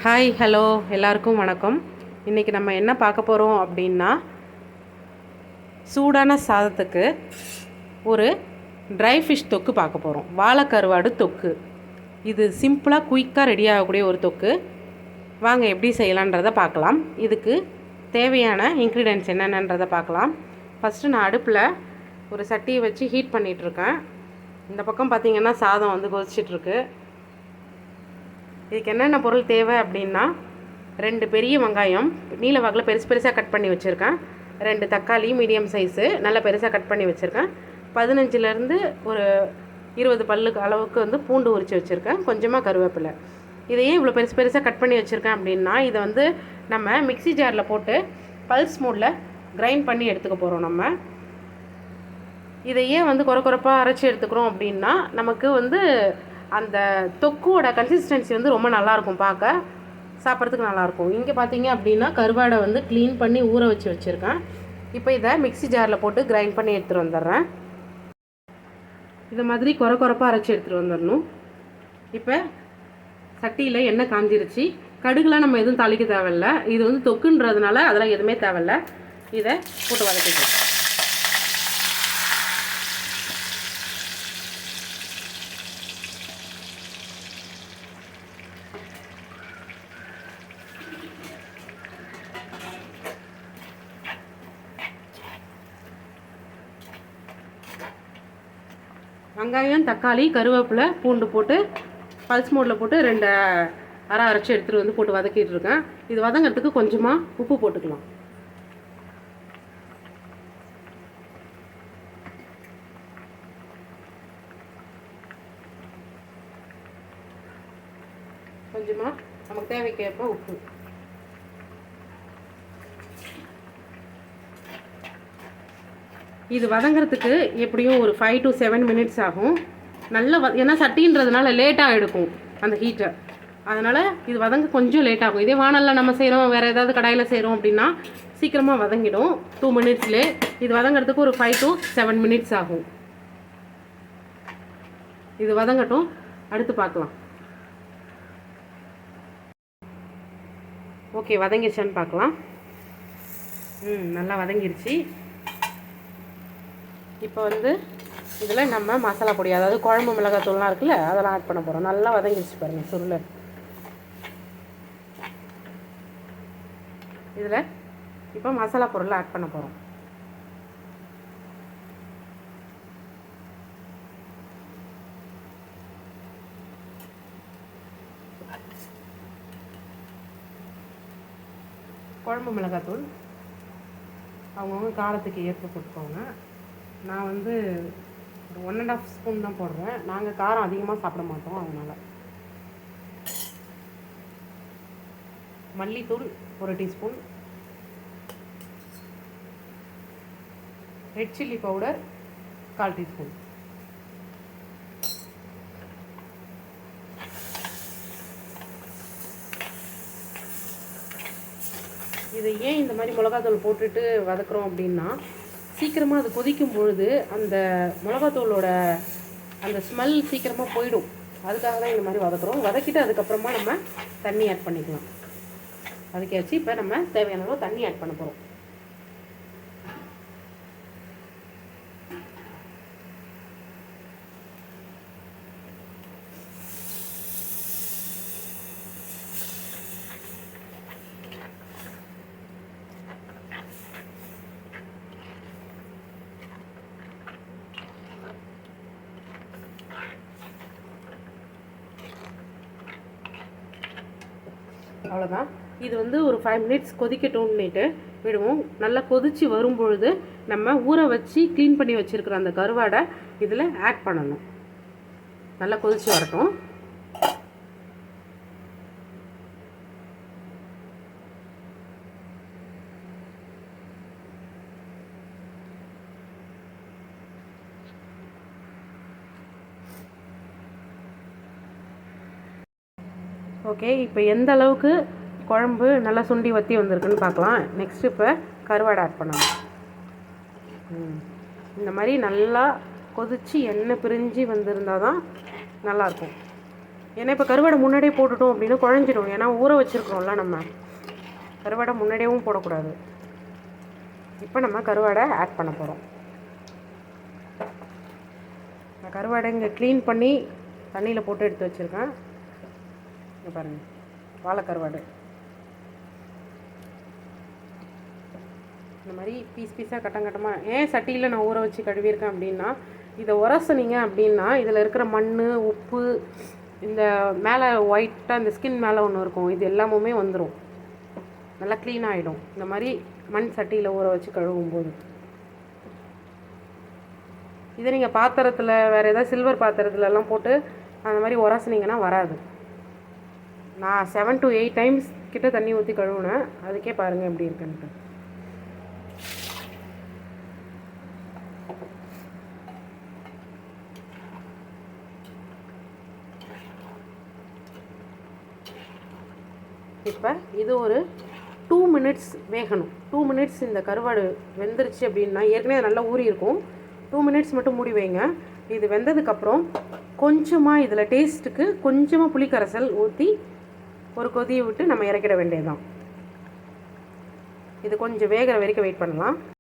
Hi hello எல்லாருக்கும் வணக்கம். இன்றைக்கி நம்ம என்ன பார்க்க போகிறோம் அப்படின்னா, சூடான சாதத்துக்கு ஒரு ட்ரை ஃபிஷ் தொக்கு பார்க்க போகிறோம். வாழைக்கருவாடு தொக்கு. இது சிம்பிளாக குயிக்காக ரெடி ஆகக்கூடிய ஒரு தொக்கு. வாங்க எப்படி செய்யலான்றதை பார்க்கலாம். இதுக்கு தேவையான இன்க்ரீடியன்ட்ஸ் என்னென்னன்றதை பார்க்கலாம். ஃபஸ்ட்டு நான் அடுப்பில் ஒரு சட்டியை வச்சு ஹீட் பண்ணிகிட்ருக்கேன். இந்த பக்கம் பார்த்திங்கன்னா சாதம் வந்து கொதிச்சிட்ருக்கு. இதுக்கு என்னென்ன பொருள் தேவை அப்படின்னா, 2 பெரிய வெங்காயம் நீல வாக்கில் பெருசாக கட் பண்ணி வச்சுருக்கேன். 2 தக்காளி மீடியம் சைஸு நல்லா பெருசாக கட் பண்ணி வச்சுருக்கேன். 15லேருந்து ஒரு 20 பல்லுக்கு அளவுக்கு வந்து பூண்டு உரித்து வச்சுருக்கேன். கொஞ்சமாக கருவேப்பிலை. இதையே இவ்வளோ பெருசாக கட் பண்ணி வச்சுருக்கேன் அப்படின்னா, இதை வந்து நம்ம மிக்ஸி ஜாரில் போட்டு பல்ஸ் மோடில் கிரைண்ட் பண்ணி எடுத்துக்க போகிறோம். நம்ம இதையே வந்து குறைப்பாக அரைச்சி எடுத்துக்கிறோம் அப்படின்னா, நமக்கு வந்து அந்த தொக்கோட கன்சிஸ்டன்சி வந்து ரொம்ப நல்லாயிருக்கும், பார்க்க சாப்பிட்றதுக்கு நல்லாயிருக்கும். இங்கே பார்த்தீங்க அப்படின்னா கருவாடை வந்து க்ளீன் பண்ணி ஊற வச்சுருக்கேன். இப்போ இதை மிக்ஸி ஜாரில் போட்டு கிரைண்ட் பண்ணி எடுத்துகிட்டு வந்துடுறேன். இதை மாதிரி குறைப்பாக அரைச்சி எடுத்துகிட்டு வந்துடணும். இப்போ சட்டியில் எண்ணெய் காஞ்சிருச்சு. கடுகுலாம் நம்ம எதுவும் தாளிக்க தேவையில்ல. இது வந்து தொக்குன்றதுனால அதெல்லாம் எதுவுமே தேவையில்ல. இதை போட்டு வதக்கிக்கலாம். வெங்காயம், தக்காளி, கருவேப்பிலை, பூண்டு போட்டு பல்ஸ் மோடில் போட்டு 2 அரை அரைச்சி எடுத்துகிட்டு வந்து போட்டு வதக்கிட்டு இருக்கேன். இது வதங்கிறதுக்கு கொஞ்சமாக உப்பு போட்டுக்கலாம். கொஞ்சமாக நமக்கு தேவைக்கேற்ப உப்பு. இது வதங்கிறதுக்கு எப்படியும் ஒரு 5 to 7 மினிட்ஸ் ஆகும். நல்ல ஏன்னா சட்டின்றதுனால லேட்டாக எடுக்கும் அந்த ஹீட்டை. அதனால் இது வதங்க கொஞ்சம் லேட் ஆகும். இதே வானலில் நம்ம செய்கிறோம், வேறு ஏதாவது கடாயில் செய்கிறோம் அப்படின்னா சீக்கிரமாக வதங்கிடும் 2 மினிட்ஸ்லேயே. இது வதங்கிறதுக்கு ஒரு 5 to 7 மினிட்ஸ் ஆகும். இது வதங்கட்டும், அடுத்து பார்க்கலாம். ஓகே, வதங்கிடுச்சான்னு பார்க்கலாம். நல்லா வதங்கிடுச்சு. இப்போ வந்து இதில் நம்ம மசாலா பொடி, அதாவது குழம்பு மிளகாத்தூள்லாம் இருக்குல்ல, அதெல்லாம் ஆட் பண்ண போகிறோம். நல்லா வதங்கிடுச்சு பாருங்கள் சுருளை. இதில் இப்போ மசாலா பொருளை ஆட் பண்ண போகிறோம். குழம்பு மிளகாத்தூள் அவங்கவுங்க காரத்துக்கு ஏற்ப போட்டுக்கோங்க. நான் வந்து ஒரு 1.5 ஸ்பூன் தான் போடுறேன். நாங்கள் காரம் அதிகமாக சாப்பிட மாட்டோம், அதனால். மல்லித்தூள் 1 teaspoon, red chilli powder 1/4 teaspoon. இதை ஏன் இந்த மாதிரி மிளகாத்தூள் போட்டுட்டு வதக்குறோம் அப்படின்னா, சீக்கிரமாக அது கொதிக்கும் பொழுது அந்த மிளகாத்தூளோட அந்த ஸ்மெல் சீக்கிரமாக போயிடும். அதுக்காக தான் இந்த மாதிரி வதக்குறோம். வதக்கிட்டு அதுக்கப்புறமா நம்ம தண்ணி ஆட் பண்ணிக்கலாம். அதுக்காச்சு இப்போ நம்ம தேவையான அளவு தண்ணி ஆட் பண்ண போகிறோம். அவ்வளோதான். இது வந்து ஒரு 5 மினிட்ஸ் கொதிக்கட்டும்னுட்டு விடுவோம். நல்லா கொதித்து வரும்பொழுது நம்ம ஊற வச்சு க்ளீன் பண்ணி வச்சுருக்கிற அந்த கருவாடை இதில் ஆட் பண்ணணும். நல்லா கொதித்து வரட்டும். ஓகே, இப்போ எந்த அளவுக்கு குழம்பு நல்லா சுண்டி வற்றி வந்திருக்குன்னு பார்க்கலாம். நெக்ஸ்ட்டு இப்போ கருவாடை ஆட் பண்ணணும். இந்த மாதிரி நல்லா கொதித்து எண்ணெய் பிரிஞ்சு வந்திருந்தால் தான் நல்லாயிருக்கும். ஏன்னா இப்போ கருவாடை முன்னாடியே போட்டுட்டோம் அப்படின்னா குழஞ்சிடும். ஏன்னா ஊற வச்சுருக்கோம்ல நம்ம. கருவாடை முன்னாடியேவும் போடக்கூடாது. இப்போ நம்ம கருவாடை ஆட் பண்ண போகிறோம். நான் கருவாடை இங்கே க்ளீன் பண்ணி தண்ணியில் போட்டு எடுத்து வச்சுருக்கேன். இங்கே பாருங்கள், வாழை கருவாடு இந்த மாதிரி பீஸ் பீஸாக கட்டமாக. ஏன் சட்டியில் நான் ஊற வச்சு கழுவியிருக்கேன் அப்படின்னா, இதை உரசுனீங்க அப்படின்னா இதில் இருக்கிற மண், உப்பு, இந்த மேலே ஒயிட்டாக இந்த ஸ்கின் மேலே ஒன்று இருக்கும், இது எல்லாமுமே வந்துடும், நல்லா க்ளீன் ஆகிடும் இந்த மாதிரி மண் சட்டியில் ஊற வச்சு கழுவும்போது. இதை நீங்கள் பாத்திரத்தில் வேறு ஏதாவது சில்வர் பாத்திரத்துலலாம் போட்டு அந்த மாதிரி உரசுனீங்கன்னா வராது. நான் 7 to 8 டைம்ஸ் கிட்ட தண்ணி ஊற்றி கழுவுனேன். அதுக்கே பாருங்கள் எப்படி இருக்குன்ட்டு. இப்போ இது ஒரு 2 minutes வேகணும். 2 minutes இந்த கருவாடு வெந்துருச்சு அப்படின்னா, ஏற்கனவே நல்லா ஊறி இருக்கும், 2 minutes மட்டும் மூடி வைங்க. இது வெந்ததுக்கப்புறம் கொஞ்சமாக இதில் டேஸ்ட்டுக்கு கொஞ்சமாக புளிக்கரைசல் ஊற்றி ஒரு கொதியை விட்டு நம்ம இறக்கிட வேண்டியது தான். இது கொஞ்சம் வேகிற வரைக்கும் வெயிட் பண்ணலாம்.